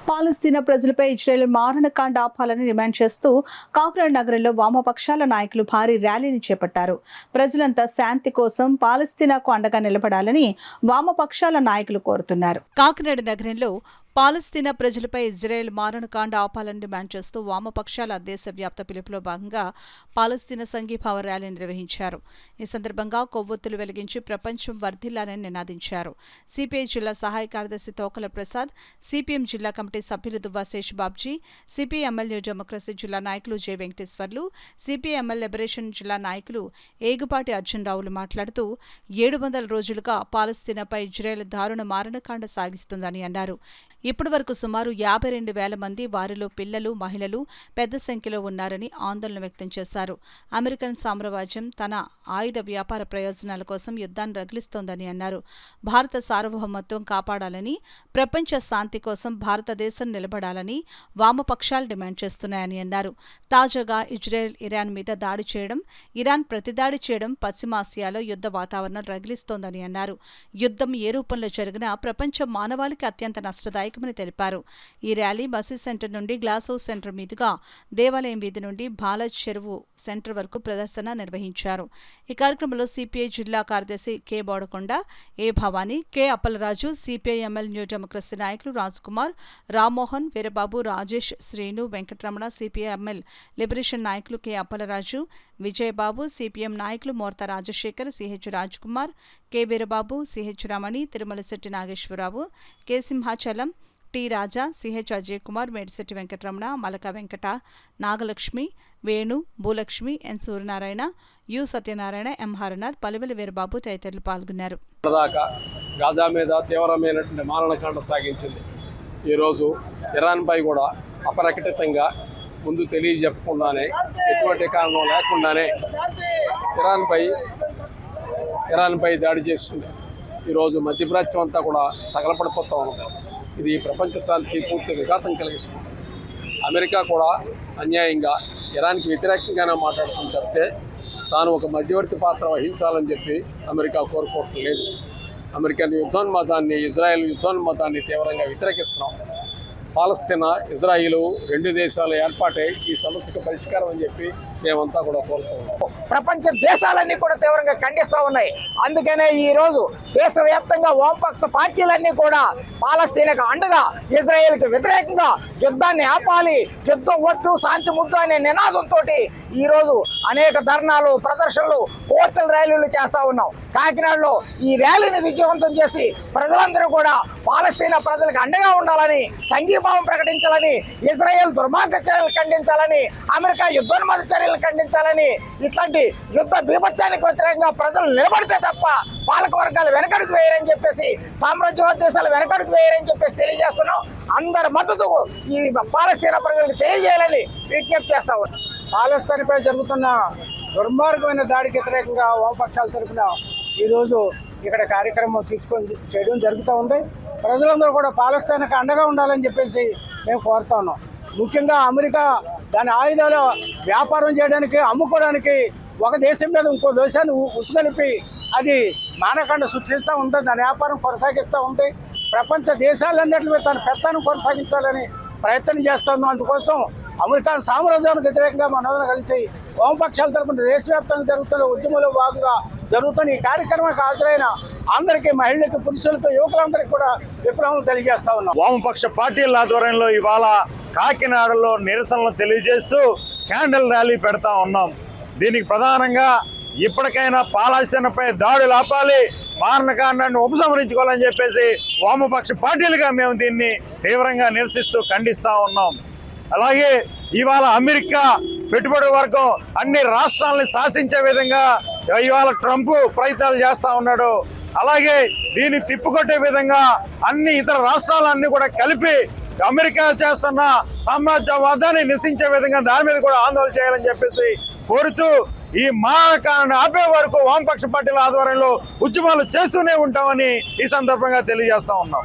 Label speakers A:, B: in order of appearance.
A: పాలస్తీనా ప్రజలపై ఇజ్రాయెల్ మారణకాండ ఆపాలని డిమాండ్ చేస్తూ కాకినాడ నగరంలో వామపక్షాల నాయకులు భారీ ర్యాలీని చేపట్టారు. ప్రజలంతా శాంతి కోసం పాలస్తీనాకు అండగా నిలబడాలని వామపక్షాల నాయకులు కోరుతున్నారు. కాకినాడ నగరంలో పాలస్తీనా ప్రజలపై ఇజ్రాయెల్ మారణకాండ ఆపాలని డిమాండ్ చేస్తూ వామపక్షాల దేశవ్యాప్త పిలుపులో భాగంగా పాలస్తీనా సంఘీభావ ర్యాలీ నిర్వహించారు. ఈ సందర్భంగా కొవ్వొత్తులు వెలిగించి ప్రపంచం వర్ధిల్లాలని నినాదించారు. సిపిఐ జిల్లా సహాయ కార్యదర్శి తోకల ప్రసాద్, సిపిఎం జిల్లా కమిటీ సభ్యులు Duvva Seshababji, CPI ML new democracy జిల్లా నాయకులు J Venkateswarlu, CPI ML liberation జిల్లా నాయకులు ఏగుపాటి అర్జునరావులు మాట్లాడుతూ 700 రోజులుగా పాలస్తీనాపై ఇజ్రాయెల్ దారుణ మారణకాండ సాగిస్తుందని అన్నారు. ఇప్పటి వరకు సుమారు 52,000 మంది, వారిలో పిల్లలు, మహిళలు పెద్ద సంఖ్యలో ఉన్నారని ఆందోళన వ్యక్తం చేశారు. అమెరికన్ సామ్రాజ్యం తన ఆయుధ వ్యాపార ప్రయోజనాల కోసం యుద్ధాన్ని రగిలిస్తోందని అన్నారు. భారత సార్వభౌమత్వం కాపాడాలని, ప్రపంచ శాంతి కోసం భారతదేశం నిలబడాలని వామపక్షాలు డిమాండ్ చేస్తున్నాయని అన్నారు. తాజాగా ఇజ్రాయెల్ ఇరాన్ మీద దాడి చేయడం, ఇరాన్ ప్రతిదాడి చేయడం పశ్చిమాసియాలో యుద్ధ వాతావరణం రగిలిస్తోందని అన్నారు. యుద్ధం ఏ రూపంలో జరిగినా ప్రపంచ మానవాళికి అత్యంత నష్టదాయకమని తెలిపారు. ఈ ర్యాలీ మసీద్ సెంటర్ నుండి గ్లాస్ హౌస్ సెంటర్ మీదుగా దేవాలయం వీధి నుండి బాలాజ్ చెరువు సెంటర్ వరకు ప్రదర్శన నిర్వహించారు. ఈ కార్యక్రమంలో సిపిఐ జిల్లా కార్యదర్శి K Bodakonda, A Bhavani, K Appalaraju, CPI ML new democracy నాయకులు Rajkumar, Rammohan, Veerababu, Rajesh, Srinu, Venkataramana, CPI ML liberation నాయకులు కె అప్పలరాజు, విజయబాబు, సిపిఎం నాయకులు Morta Rajasekhar, CH Rajkumar, K Veerababu, CH Ramani, Tirumalasetti Nageswararao, K Simhachalam, T Raja, CH Ajay Kumar, Medisetti Venkataramana, Malaka Venkata, Nagalakshmi, Venu, Bhulakshmi, N Suryanarayana, U Satyanarayana, M Harnath, Palivela Veerababu తదితరులు పాల్గొన్నారు.
B: గాజా మీద తీవ్రమైనటువంటి మారణకాండ సాగించింది. ఈరోజు ఇరాన్పై కూడా అప్రకటితంగా ముందు తెలియజెప్పకుండానే, ఎటువంటి కారణం లేకుండానే ఇరాన్పై దాడి చేస్తుంది. ఈరోజు మధ్యప్రాచ్యం అంతా కూడా తగలపడిపోతూ ఉంది. ఇది ప్రపంచ శాంతికి పూర్తి విఘాతం కలిగిస్తుంది. అమెరికా కూడా అన్యాయంగా ఇరాన్కి వ్యతిరేకంగానే మాట్లాడుతుంది తప్పితే తాను ఒక మధ్యవర్తి పాత్ర వహించాలని చెప్పి అమెరికా కోరుకోవటం లేదు. అమెరికన్ యుద్ధోన్మాదాన్ని, ఇజ్రాయెల్ యుద్ధోన్మాదాన్ని తీవ్రంగా వ్యతిరేకిస్తున్నాం. పాలస్తీనా, ఇజ్రాయిలు 2 దేశాల ఏర్పాటే ఈ సమస్యకు పరిష్కారం అని చెప్పి మేమంతా కూడా కోరుతున్నాం.
C: ప్రపంచ దేశాలన్నీ కూడా తీవ్రంగా ఖండిస్తూ ఉన్నాయి. అందుకనే ఈ రోజు దేశవ్యాప్తంగా వామపక్ష పార్టీలన్నీ కూడా పాలస్తీనాకు అండగా, ఇజ్రాయెల్కి వ్యతిరేకంగా యుద్ధాన్ని ఆపాలి, యుద్ధం వద్దు, శాంతి ముద్దు అనే నినాదంతో ఈ రోజు అనేక ధర్నాలు, ప్రదర్శనలు, కోర్టుల ర్యాలీలు చేస్తూ ఉన్నాం. కాకినాడలో ఈ ర్యాలీని విజయవంతం చేసి ప్రజలందరూ కూడా పాలస్తీనా ప్రజలకు అండగా ఉండాలని, సంఘీభావం ప్రకటించాలని, ఇజ్రాయెల్ దుర్మార్గ చర్యలు ఖండించాలని, అమెరికా యుద్ధోన్మాద చర్యలు ఖండించాలని, ఇట్లాంటి యుద్ధ బీభత్సానికి వ్యతిరేకంగా ప్రజలు నిలబడితే తప్ప పాలక వర్గాలు వెనకడుగు వేయరని చెప్పేసి, సామ్రాజ్యవాద దేశాలు వెనకడుగు వేయరని చెప్పేసి తెలియజేస్తున్నాం. అందరి మద్దతు ఈ పాలస్తీనా ప్రజలకు తెలియజేయాలని విజ్ఞప్తి చేస్తా ఉన్నాం. పాలస్తీనాపై జరుగుతున్న దుర్మార్గమైన దాడికి వ్యతిరేకంగా వామపక్షాల తరఫున ఈరోజు ఇక్కడ కార్యక్రమం చేయడం జరుగుతూ ఉంది. ప్రజలందరూ కూడా పాలస్తీనాకు అండగా ఉండాలని చెప్పేసి మేము కోరుతా ఉన్నాం. ముఖ్యంగా అమెరికా దాని ఆయుధాల వ్యాపారం చేయడానికి, అమ్ముకోవడానికి ఒక దేశం మీద ఇంకో దేశాన్ని ఉసుగొలిపి అది మానకాండ సృష్టిస్తూ ఉంటుంది. దాని వ్యాపారం కొనసాగిస్తూ ఉంది. ప్రపంచ దేశాలన్నింటి మీద తన పెత్తనం కొనసాగించాలని ప్రయత్నం చేస్తున్నాం. అందుకోసం అమెరికా సామ్రాజ్యానికి వ్యతిరేకంగా మనందరం కలిసి వామపక్షాల తరపున దేశవ్యాప్తంగా జరుగుతున్న ఉద్యమంలో భాగంగా జరుగుతున్న ఈ కార్యక్రమానికి హాజరైన అందరికీ, మహిళలకు, పురుషులకు, యువకులందరికీ కూడా విప్లవం తెలియజేస్తా ఉన్నాం.
D: వామపక్ష పార్టీల ఆధ్వర్యంలో ఇవాళ కాకినాడలో నిరసనలు తెలియజేస్తూ క్యాండిల్ ర్యాలీ పెడతా ఉన్నాం. దీనికి ప్రధానంగా ఇప్పటికైనా పాలస్తీనాపై దాడులు ఆపాలి, మారణకాండాన్ని ఉపసంహరించుకోవాలని చెప్పేసి వామపక్ష పార్టీలుగా మేము దీన్ని తీవ్రంగా నిరసిస్తూ ఖండిస్తూ ఉన్నాం. అలాగే ఇవాళ అమెరికా పెట్టుబడి వర్గం అన్ని రాష్ట్రాలని శాసించే విధంగా ఇవాళ ట్రంప్ ప్రయత్నాలు చేస్తూ ఉన్నాడు. అలాగే దీన్ని తిప్పుకొట్టే విధంగా అన్ని ఇతర రాష్ట్రాలన్నీ కూడా కలిపి అమెరికా చేస్తున్న సామ్రాజ్యవాదాన్ని నిరసించే విధంగా దాని మీద కూడా ఆందోళన చేయాలని చెప్పేసి కోరుతూ ఈ మారణకాండాన్ని ఆపే వరకు వామపక్ష పార్టీల ఆధ్వర్యంలో ఉద్యమాలు చేస్తూనే ఉంటామని ఈ సందర్భంగా తెలియజేస్తా ఉన్నాం.